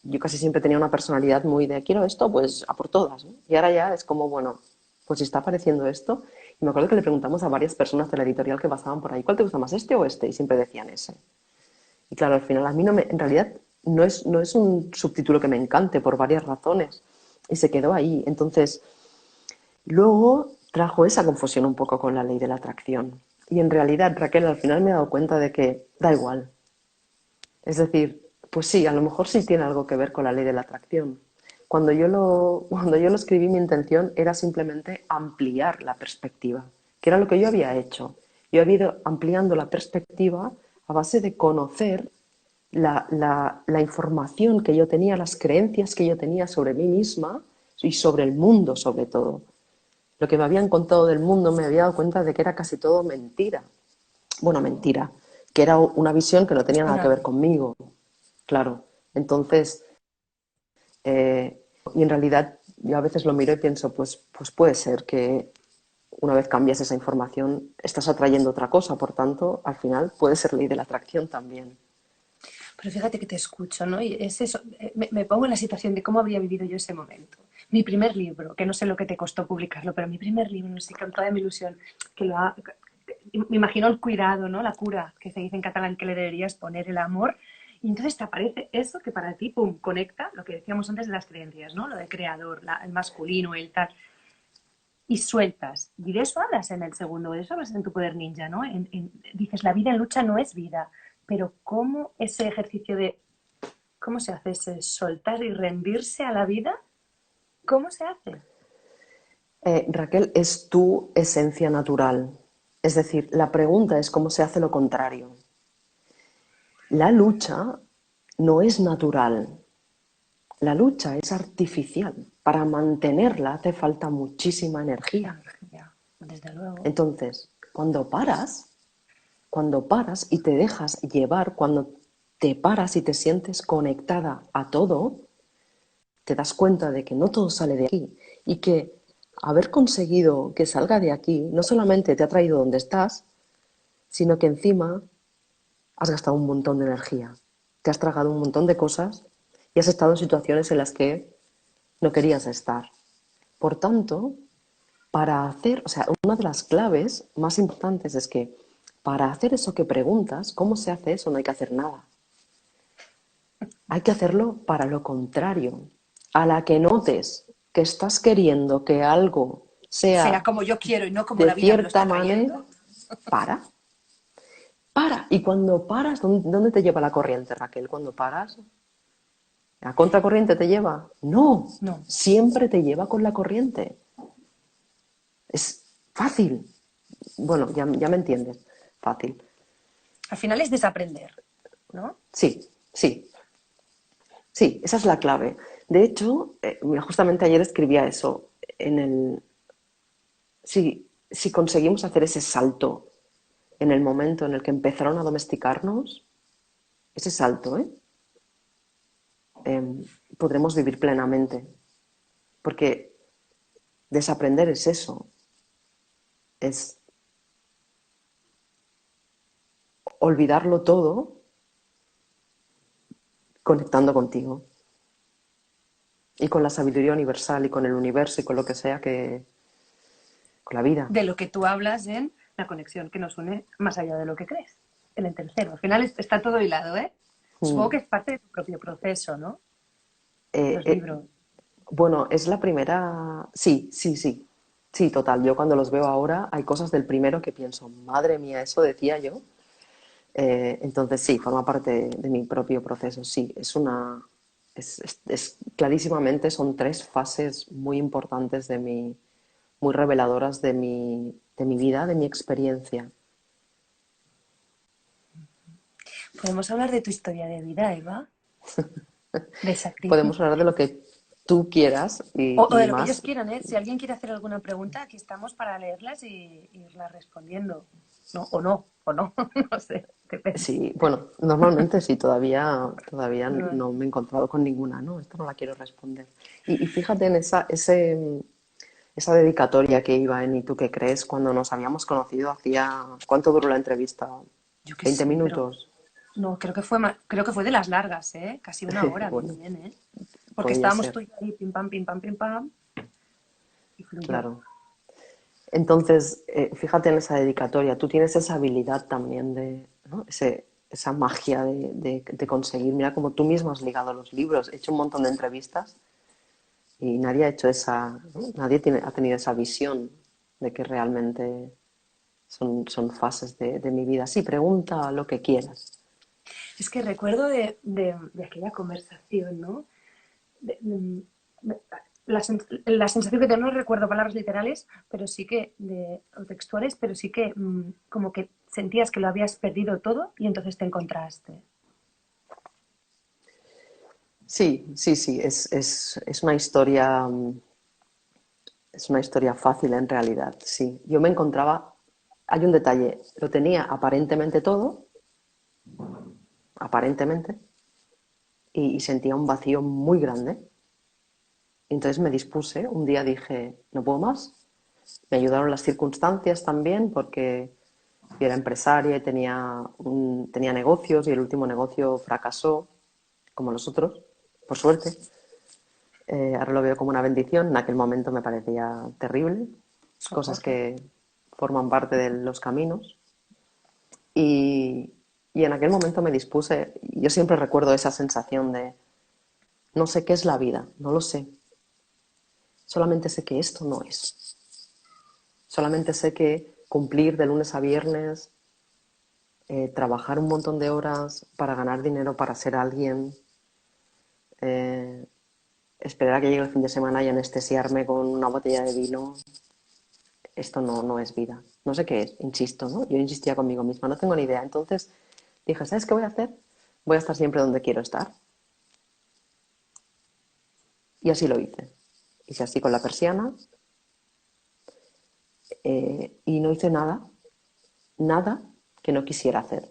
Yo casi siempre tenía una personalidad muy de quiero esto, pues a por todas, ¿no? Y ahora ya es como, bueno, pues si está apareciendo esto. Y me acuerdo que le preguntamos a varias personas de la editorial que pasaban por ahí, ¿cuál te gusta más, este o este? Y siempre decían ese. Y claro, al final a mí no me, en realidad no es un subtítulo que me encante por varias razones. Y se quedó ahí. Entonces, luego trajo esa confusión un poco con la ley de la atracción. Y en realidad, Raquel, al final me he dado cuenta de que da igual. Es decir, pues sí, a lo mejor sí tiene algo que ver con la ley de la atracción. Cuando yo lo escribí, mi intención era simplemente ampliar la perspectiva, que era lo que yo había hecho. Yo había ido ampliando la perspectiva a base de conocer la información que yo tenía, las creencias que yo tenía sobre mí misma y sobre el mundo, sobre todo. Lo que me habían contado del mundo me había dado cuenta de que era casi todo mentira. Bueno, mentira, que era una visión que no tenía nada que Una. ver conmigo, claro. Entonces, y en realidad yo a veces lo miro y pienso, pues puede ser que una vez cambias esa información, estás atrayendo otra cosa, por tanto, al final puede ser ley de la atracción también. Pero fíjate que te escucho, ¿no? Y es eso, me pongo en la situación de cómo habría vivido yo ese momento. Mi primer libro, que no sé lo que te costó publicarlo, pero mi primer libro, no sé, con toda mi ilusión, que me imagino el cuidado, ¿no? La cura, que se dice en catalán, que le deberías poner el amor. Y entonces te aparece eso que para ti, pum, conecta lo que decíamos antes de las creencias, ¿no? Lo del creador, el masculino, el tal. Y sueltas. Y de eso hablas en el segundo, de eso hablas en tu poder ninja, ¿no? Dices, la vida en lucha no es vida, pero ¿cómo ese ejercicio de ¿cómo se hace ese soltar y rendirse a la vida? ¿Cómo se hace? Raquel, es tu esencia natural. Es decir, la pregunta es cómo se hace lo contrario. La lucha no es natural. La lucha es artificial. Para mantenerla hace falta muchísima energía. Energía, desde luego. Entonces, cuando paras y te dejas llevar, cuando te paras y te sientes conectada a todo, te das cuenta de que no todo sale de aquí y que haber conseguido que salga de aquí no solamente te ha traído donde estás, sino que encima has gastado un montón de energía, te has tragado un montón de cosas y has estado en situaciones en las que no querías estar. Por tanto, o sea, una de las claves más importantes es que para hacer eso que preguntas, ¿cómo se hace eso? No hay que hacer nada. Hay que hacerlo para lo contrario. A la que notes que estás queriendo que algo Sea sea como yo quiero y no como de la vida me lo cierta está manera, trayendo. para, para. Y cuando paras, ¿dónde te lleva la corriente, Raquel? Cuando paras, ¿a contracorriente te lleva? No, No. siempre te lleva con la corriente. Es fácil. Bueno, ya me entiendes. Fácil. Al final es desaprender, ¿no? Sí, sí, sí, esa es la clave. De hecho, mira, justamente ayer escribía eso. En el, si conseguimos hacer ese salto en el momento en el que empezaron a domesticarnos, ese salto, podremos vivir plenamente. Porque desaprender es eso, es olvidarlo todo conectando contigo y con la sabiduría universal y con el universo y con lo que sea que, con la vida. De lo que tú hablas en la conexión que nos une más allá de lo que crees, en el tercero. Al final está todo hilado, ¿eh? Supongo Mm. que es parte de tu propio proceso, ¿no? Eh, Los eh, libros. bueno, es la primera. Sí, sí, sí. Sí, total. Yo cuando los veo ahora hay cosas del primero que pienso, madre mía, eso decía yo. Entonces sí, forma parte de mi propio proceso. Sí, es una. Clarísimamente son tres fases muy importantes muy reveladoras de mi vida, de mi experiencia. Podemos hablar de tu historia de vida, Eva, de Podemos hablar de sacrificio. lo que tú quieras O y de lo que ellos más. quieran, ¿eh? Si alguien quiere hacer alguna pregunta, aquí estamos para leerlas y irlas respondiendo. No, o no, no sé, depende. Sí, bueno, normalmente sí, todavía No. no me he encontrado con ninguna, ¿no? Esta no la quiero responder. Y fíjate en esa dedicatoria que iba en ¿Y tú qué crees? Cuando nos habíamos conocido hacía... ¿Cuánto duró la entrevista? Yo qué ¿20 sé, pero minutos? no, creo que fue de las largas, ¿eh? Casi una hora, bien, Bueno, bien, ¿eh? Porque podía estábamos tú ser, y yo ahí, pim, pam, y fluyó. claro. Entonces, fíjate en esa dedicatoria, tú tienes esa habilidad también de, ¿no? Esa magia de conseguir. Mira como tú mismo has ligado los libros. He hecho un montón de entrevistas y nadie ha hecho ¿no? Ha tenido esa visión de que realmente son fases de mi vida. Sí, pregunta lo que quieras. Es que recuerdo de aquella conversación, ¿no? De- la sensación que tengo, no recuerdo palabras literales, pero sí que, o textuales, pero sí que como que sentías que lo habías perdido todo y entonces te encontraste. Sí, sí, sí, es una historia, es una historia fácil en realidad, sí. Yo me encontraba, hay un detalle, lo tenía aparentemente todo, aparentemente, y sentía un vacío muy grande. Y entonces me dispuse, un día dije, no puedo más. Me ayudaron las circunstancias también porque yo era empresaria y tenía negocios y el último negocio fracasó, como los otros, por suerte. Ahora lo veo como una bendición, en aquel momento me parecía terrible, cosas Socorro. que forman parte de los caminos. Y, y en aquel momento me dispuse, yo siempre recuerdo esa sensación de no sé qué es la vida, no lo sé, solamente sé que esto no es. Solamente sé que cumplir de lunes a viernes, trabajar un montón de horas para ganar dinero, para ser alguien, eh, esperar a que llegue el fin de semana y anestesiarme con una botella de vino, esto no es vida. No sé qué es, insisto, ¿no? Yo insistía conmigo misma, no tengo ni idea. Entonces dije, ¿sabes qué voy a hacer? Voy a estar siempre donde quiero estar. Y así lo hice. Hice así con la persiana y no hice nada, nada que no quisiera hacer.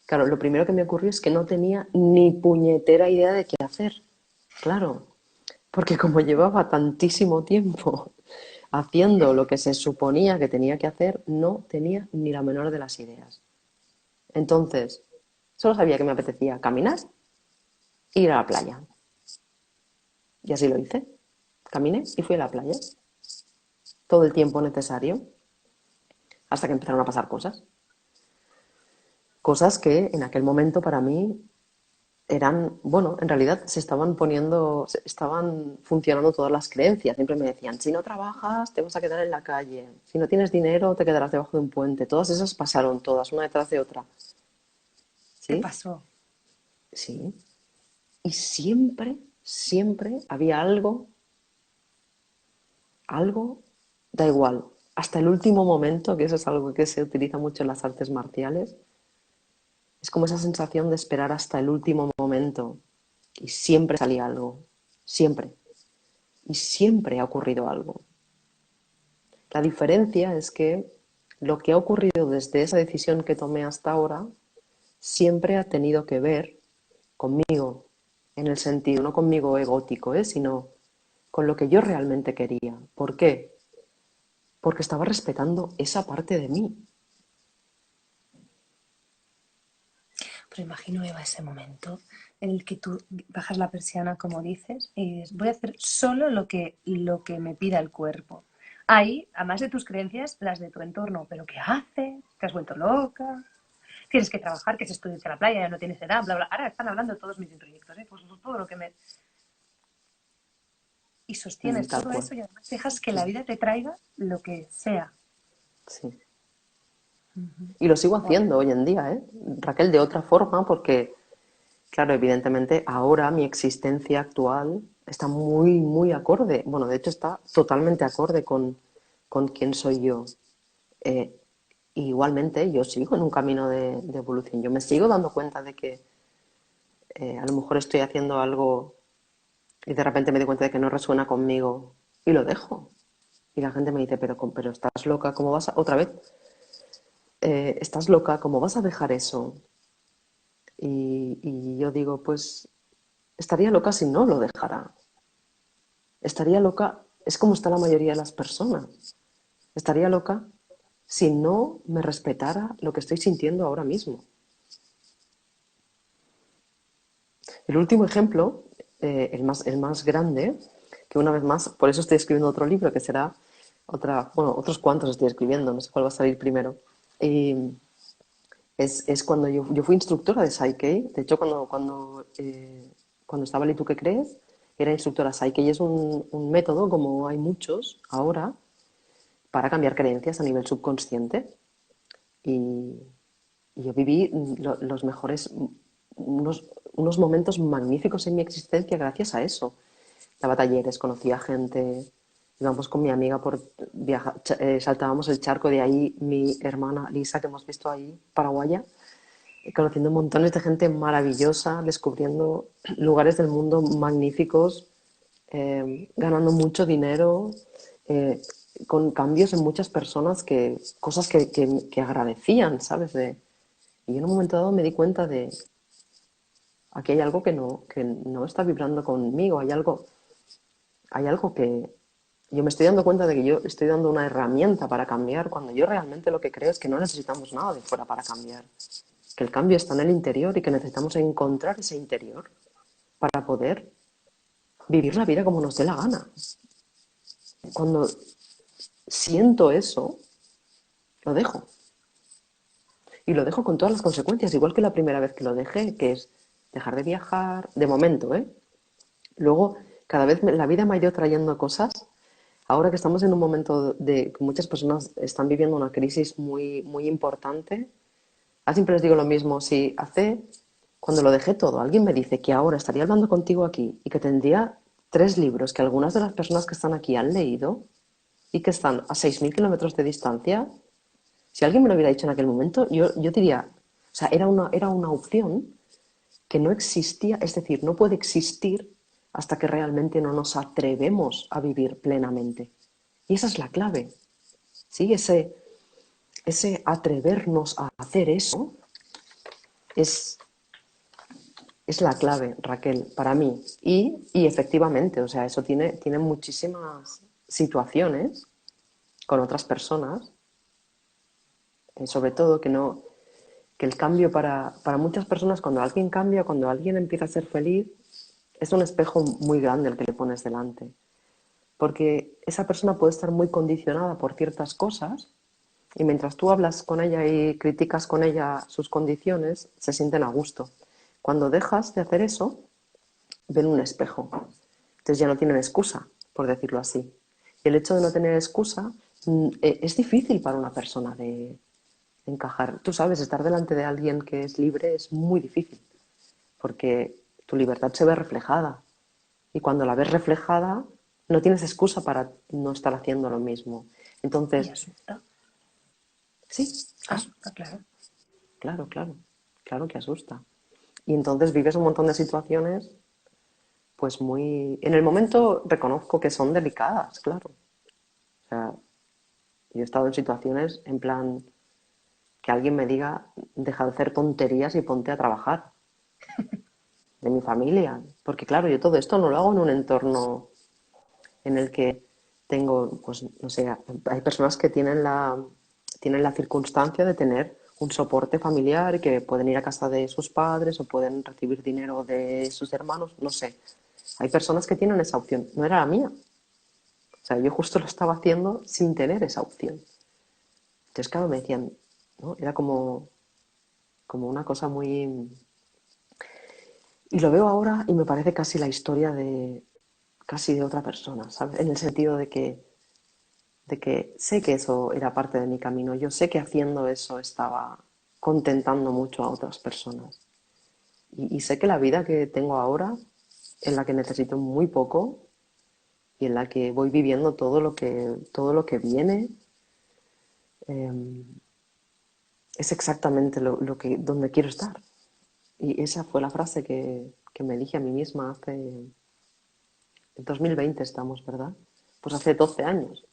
Claro, lo primero que me ocurrió es que no tenía ni puñetera idea de qué hacer. Claro, porque como llevaba tantísimo tiempo haciendo lo que se suponía que tenía que hacer, no tenía ni la menor de las ideas. Entonces, solo sabía que me apetecía caminar e ir a la playa. Y así lo hice. Caminé y fui a la playa. Todo el tiempo necesario hasta que empezaron a pasar cosas. Cosas que en aquel momento para mí eran, bueno, en realidad estaban funcionando todas las creencias. Siempre me decían, si no trabajas, te vas a quedar en la calle. Si no tienes dinero, te quedarás debajo de un puente. Todas esas pasaron, todas, una detrás de otra. ¿Qué ¿Sí? pasó? Sí. Y siempre, siempre había algo, da igual, hasta el último momento, que eso es algo que se utiliza mucho en las artes marciales, es como esa sensación de esperar hasta el último momento. y siempre salía algo, siempre, y siempre ha ocurrido algo. La diferencia es que lo que ha ocurrido desde esa decisión que tomé hasta ahora siempre ha tenido que ver conmigo, en el sentido, no conmigo egótico, sino con lo que yo realmente quería. ¿Por qué? Porque estaba respetando esa parte de mí. Pues imagino, Eva, ese momento en el que tú bajas la persiana, como dices, y dices, voy a hacer solo lo que me pida el cuerpo. Ahí, además de tus creencias, las de tu entorno. ¿Pero qué haces? ¿Te has vuelto loca? Tienes que trabajar, que se estudia a la playa, ya no tienes edad, bla, bla. Ahora están hablando de todos mis proyectos, ¿eh? Pues todo lo que me... Y sostienes Tal todo cual. eso y además dejas que Sí, la vida te traiga lo que sea. sí. Y lo sigo Wow. haciendo hoy en día, ¿eh? Raquel, de otra forma, porque, claro, evidentemente ahora mi existencia actual está muy, muy acorde. Bueno, de hecho está totalmente acorde con quién soy yo. Eh, igualmente yo sigo en un camino de evolución. Yo me sigo dando cuenta de que a lo mejor estoy haciendo algo y de repente me doy cuenta de que no resuena conmigo y lo dejo. Y la gente me dice, pero estás loca, ¿cómo vas a... Otra vez, estás loca, ¿cómo vas a dejar eso? Y yo digo, pues estaría loca si no lo dejara. Estaría loca, es como está la mayoría de las personas. Estaría loca si no me respetara lo que estoy sintiendo ahora mismo. El último ejemplo, el más grande, que una vez más, por eso estoy escribiendo otro libro, que será bueno, otros cuantos estoy escribiendo, no sé cuál va a salir primero. Y es cuando yo fui instructora de Psyche. De hecho, cuando estaba en ¿Y tú qué crees? Era instructora Psyche y es un método, como hay muchos ahora, para cambiar creencias a nivel subconsciente. Y, y yo viví los mejores, unos momentos magníficos en mi existencia gracias a eso. Daba talleres, conocía gente, íbamos con mi amiga por viajar, saltábamos el charco de ahí, mi hermana Lisa, que hemos visto ahí, paraguaya, conociendo montones de gente maravillosa, descubriendo lugares del mundo magníficos, ganando mucho dinero, eh, con cambios en muchas personas, cosas que agradecían, ¿sabes? Y en un momento dado me di cuenta de, aquí hay algo que no está vibrando conmigo, hay algo que yo me estoy dando cuenta de que yo estoy dando una herramienta para cambiar, cuando yo realmente lo que creo es que no necesitamos nada de fuera para cambiar, que el cambio está en el interior y que necesitamos encontrar ese interior para poder vivir la vida como nos dé la gana. Cuando siento eso, lo dejo. Y lo dejo con todas las consecuencias, igual que la primera vez que lo dejé, que es dejar de viajar, de momento, ¿eh? Luego, cada vez la vida me ha ido trayendo cosas. Ahora que estamos en un momento de que muchas personas están viviendo una crisis muy, muy importante, siempre les digo lo mismo. Si cuando lo dejé todo, alguien me dice que ahora estaría hablando contigo aquí y que tendría 3 libros que algunas de las personas que están aquí han leído y que están a 6.000 kilómetros de distancia, si alguien me lo hubiera dicho en aquel momento, yo diría, o sea, era una opción que no existía, es decir, no puede existir hasta que realmente no nos atrevemos a vivir plenamente. Y esa es la clave, ¿sí? Ese atrevernos a hacer eso es la clave, Raquel, para mí. Y efectivamente, o sea, eso tiene muchísimas situaciones con otras personas, sobre todo que el cambio para muchas personas, cuando alguien cambia, cuando alguien empieza a ser feliz, es un espejo muy grande el que le pones delante. Porque esa persona puede estar muy condicionada por ciertas cosas y mientras tú hablas con ella y criticas con ella sus condiciones, se sienten a gusto. Cuando dejas de hacer eso, ven un espejo. Entonces ya no tienen excusa, por decirlo así. Y el hecho de no tener excusa es difícil para una persona de encajar. Tú sabes, estar delante de alguien que es libre es muy difícil, porque tu libertad se ve reflejada. Y cuando la ves reflejada, no tienes excusa para no estar haciendo lo mismo. Y Entonces, asusta, sí, claro, asusta, claro. claro, claro, claro que asusta. Y entonces vives un montón de situaciones pues muy... En el momento reconozco que son delicadas, claro. O sea, yo he estado en situaciones en plan que alguien me diga, deja de hacer tonterías y ponte a trabajar, de mi familia. Porque claro, yo todo esto no lo hago en un entorno en el que tengo, pues no sé, hay personas que tienen la circunstancia de tener un soporte familiar y que pueden ir a casa de sus padres o pueden recibir dinero de sus hermanos, no sé. Hay personas que tienen esa opción, no era la mía. O sea, yo justo lo estaba haciendo sin tener esa opción. Entonces, claro, me decían, ¿no? Era como una cosa muy... Y lo veo ahora y me parece casi la historia de casi de otra persona, ¿sabes? En el sentido de que sé que eso era parte de mi camino. Yo sé que haciendo eso estaba contentando mucho a otras personas. Y sé que la vida que tengo ahora, en la que necesito muy poco y en la que voy viviendo todo lo que viene, eh, es exactamente donde quiero estar. Y esa fue la frase que me dije a mí misma hace, en 2020 estamos, ¿verdad? Pues hace 12 años.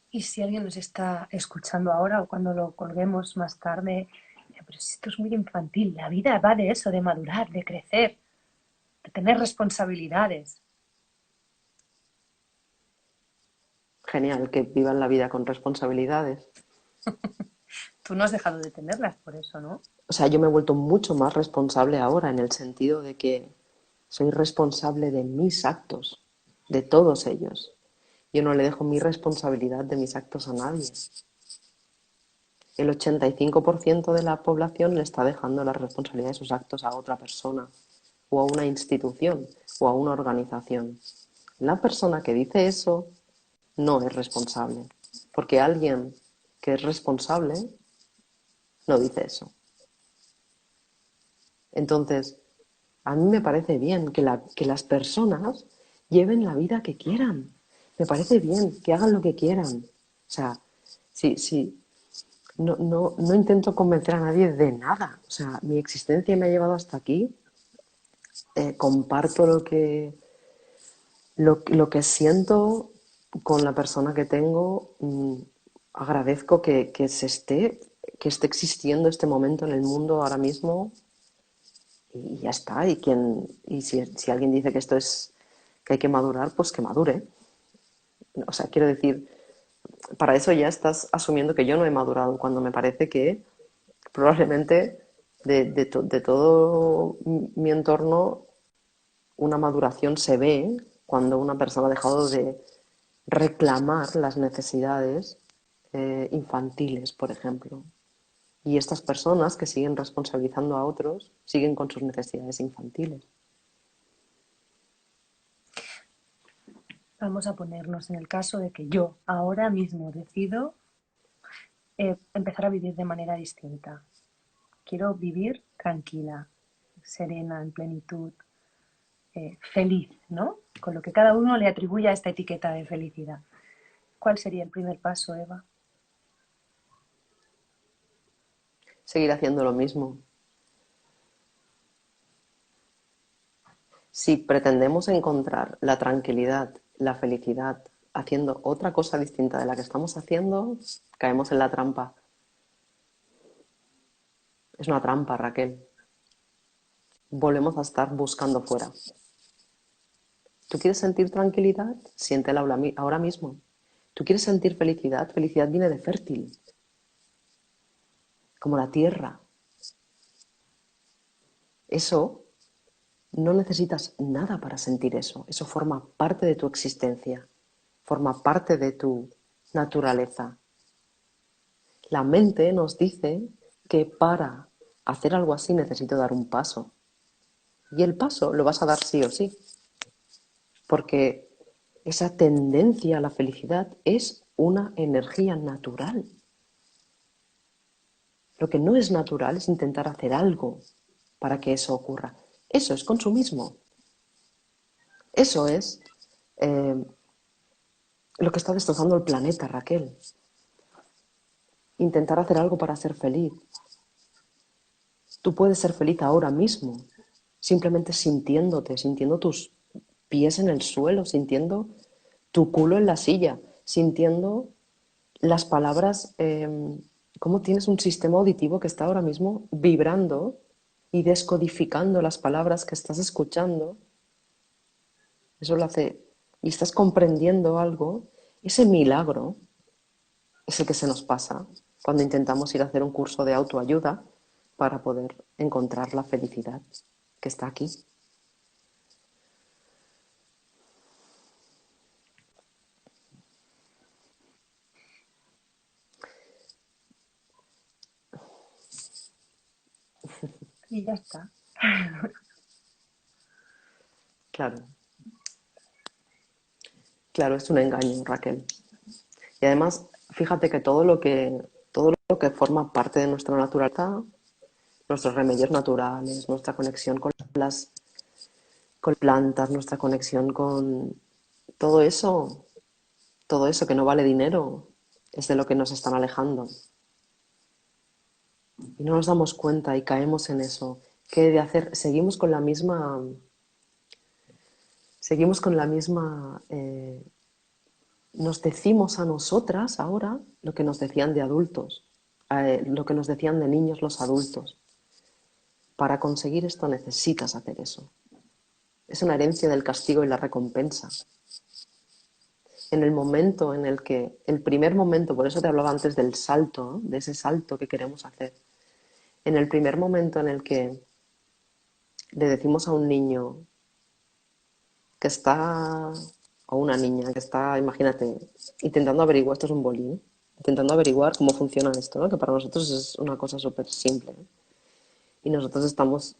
Y si alguien nos está escuchando ahora o cuando lo colguemos más tarde, pero si esto es muy infantil, la vida va de eso, de madurar, de crecer, de tener responsabilidades. Genial, que vivan la vida con responsabilidades. Tú no has dejado de tenerlas por eso, ¿no? O sea, yo me he vuelto mucho más responsable ahora en el sentido de que soy responsable de mis actos, de todos ellos. Yo no le dejo mi responsabilidad de mis actos a nadie. El 85% de la población le está dejando la responsabilidad de sus actos a otra persona, o a una institución, o a una organización. La persona que dice eso no es responsable, porque alguien que es responsable no dice eso. Entonces, a mí me parece bien que las personas lleven la vida que quieran. Me parece bien que hagan lo que quieran. O sea, sí, no intento convencer a nadie de nada. O sea, mi existencia me ha llevado hasta aquí. Comparto lo que siento con la persona que tengo. Agradezco que esté existiendo este momento en el mundo ahora mismo y ya está. Y si alguien dice que esto es que hay que madurar, pues que madure. O sea, quiero decir, para eso ya estás asumiendo que yo no he madurado, cuando me parece que probablemente de todo mi entorno una maduración se ve cuando una persona ha dejado de reclamar las necesidades infantiles, por ejemplo. Y estas personas que siguen responsabilizando a otros siguen con sus necesidades infantiles. Vamos a ponernos en el caso de que yo ahora mismo decido empezar a vivir de manera distinta. Quiero vivir tranquila, serena, en plenitud, feliz, ¿no? Con lo que cada uno le atribuye a esta etiqueta de felicidad. ¿Cuál sería el primer paso, Eva? Seguir haciendo lo mismo. Si pretendemos encontrar la tranquilidad, la felicidad, haciendo otra cosa distinta de la que estamos haciendo, caemos en la trampa. Es una trampa, Raquel. Volvemos a estar buscando fuera. ¿Tú quieres sentir tranquilidad? Siéntela ahora mismo. ¿Tú quieres sentir felicidad? Felicidad viene de fértil, como la tierra. Eso, no necesitas nada para sentir eso. Eso forma parte de tu existencia, forma parte de tu naturaleza. La mente nos dice que para hacer algo así necesito dar un paso. Y el paso lo vas a dar sí o sí, porque esa tendencia a la felicidad es una energía natural. Lo que no es natural es intentar hacer algo para que eso ocurra. Eso es consumismo. Eso es eh, lo que está destrozando el planeta, Raquel. Intentar hacer algo para ser feliz. Tú puedes ser feliz ahora mismo, simplemente sintiéndote, sintiendo tus pies en el suelo, sintiendo tu culo en la silla, sintiendo las palabras, cómo tienes un sistema auditivo que está ahora mismo vibrando y descodificando las palabras que estás escuchando. Eso lo hace, y estás comprendiendo algo, ese milagro es el que se nos pasa cuando intentamos ir a hacer un curso de autoayuda para poder encontrar la felicidad que está aquí. Y ya está. Claro, claro, es un engaño, Raquel. Y además, fíjate que todo lo que forma parte de nuestra naturaleza, nuestros remedios naturales, nuestra conexión con plantas, nuestra conexión con todo eso que no vale dinero, es de lo que nos están alejando. Y no nos damos cuenta y caemos en eso. ¿Qué de hacer? Seguimos con la misma, nos decimos a nosotras ahora lo que nos decían de adultos, lo que nos decían de niños los adultos. Para conseguir esto necesitas hacer eso. Es una herencia del castigo y la recompensa. En el momento en el que, el primer momento, por eso te hablaba antes del salto, ¿no? De ese salto que queremos hacer. En el primer momento en el que le decimos a un niño que está, o una niña que está, imagínate, intentando averiguar, esto es un bolín, ¿eh? Intentando averiguar cómo funciona esto, ¿no? Que para nosotros es una cosa súper simple, ¿eh? Y nosotros estamos,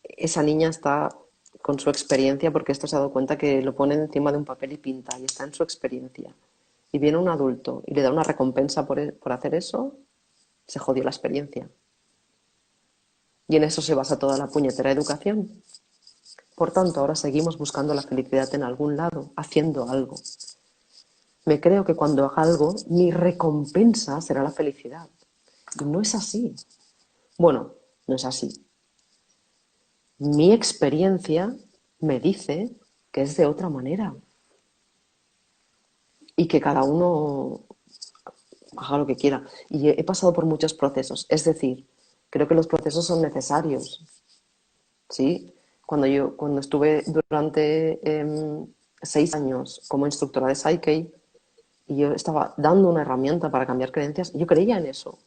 esa niña está con su experiencia, porque esto se ha dado cuenta que lo pone encima de un papel y pinta, y está en su experiencia. Y viene un adulto y le da una recompensa por hacer eso, se jodió la experiencia. Y en eso se basa toda la puñetera educación. Por tanto, ahora seguimos buscando la felicidad en algún lado, haciendo algo. Me creo que cuando haga algo, mi recompensa será la felicidad. Y no es así. Bueno, no es así. Mi experiencia me dice que es de otra manera y que cada uno haga lo que quiera. Y he pasado por muchos procesos. Es decir, creo que los procesos son necesarios. ¿Sí? Cuando estuve durante 6 años como instructora de Psyche y yo estaba dando una herramienta para cambiar creencias, yo creía en eso.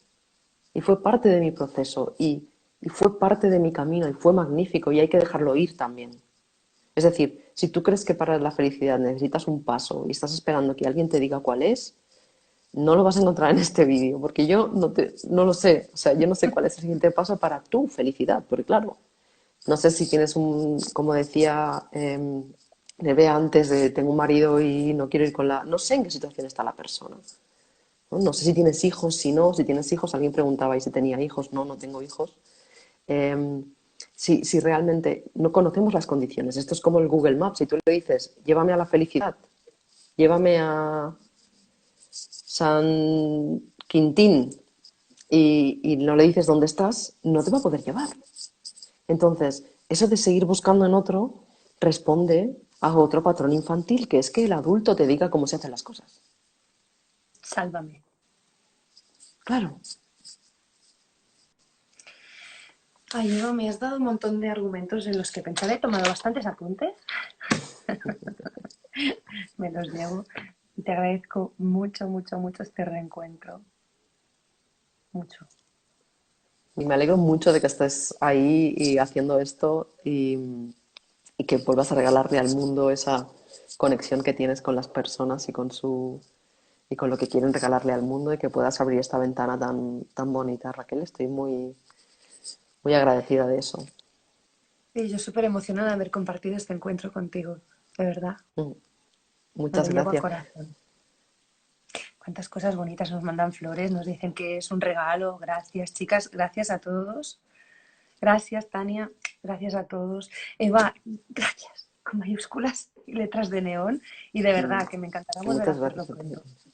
Y fue parte de mi proceso y fue parte de mi camino y fue magnífico y hay que dejarlo ir también. Es decir, si tú crees que para la felicidad necesitas un paso y estás esperando que alguien te diga cuál es, no lo vas a encontrar en este vídeo, porque yo no lo sé. O sea, yo no sé cuál es el siguiente paso para tu felicidad, porque claro, no sé si tienes como decía Nerea antes, de tengo un marido y no quiero ir con la... No sé en qué situación está la persona. ¿No? No sé si tienes hijos, si no, si tienes hijos, alguien preguntaba y si tenía hijos, no, no tengo hijos. Eh, si realmente no conocemos las condiciones, esto es como el Google Maps, si tú le dices, llévame a la felicidad, llévame a San Quintín y no le dices dónde estás, no te va a poder llevar. Entonces, eso de seguir buscando en otro responde a otro patrón infantil, que es que el adulto te diga cómo se hacen las cosas. Sálvame. Claro, Ay, Eva, me has dado un montón de argumentos en los que pensar. He tomado bastantes apuntes. Me los llevo. Y te agradezco mucho, mucho, mucho este reencuentro. Mucho. y me alegro mucho de que estés ahí y haciendo esto y que vuelvas a regalarle al mundo esa conexión que tienes con las personas y con lo que quieren regalarle al mundo y que puedas abrir esta ventana tan bonita. Raquel, estoy muy agradecida de eso. Y yo súper emocionada de haber compartido este encuentro contigo. De verdad. Mm, Me lo Muchas llevo al gracias. corazón. Cuántas cosas bonitas nos mandan flores, nos dicen que es un regalo. Gracias, chicas. Gracias a todos. Gracias, Tania. Gracias a todos. Eva, gracias. Con mayúsculas y letras de neón. Y de verdad que me encantará volver a Muchas hacerlo gracias a ti. pronto.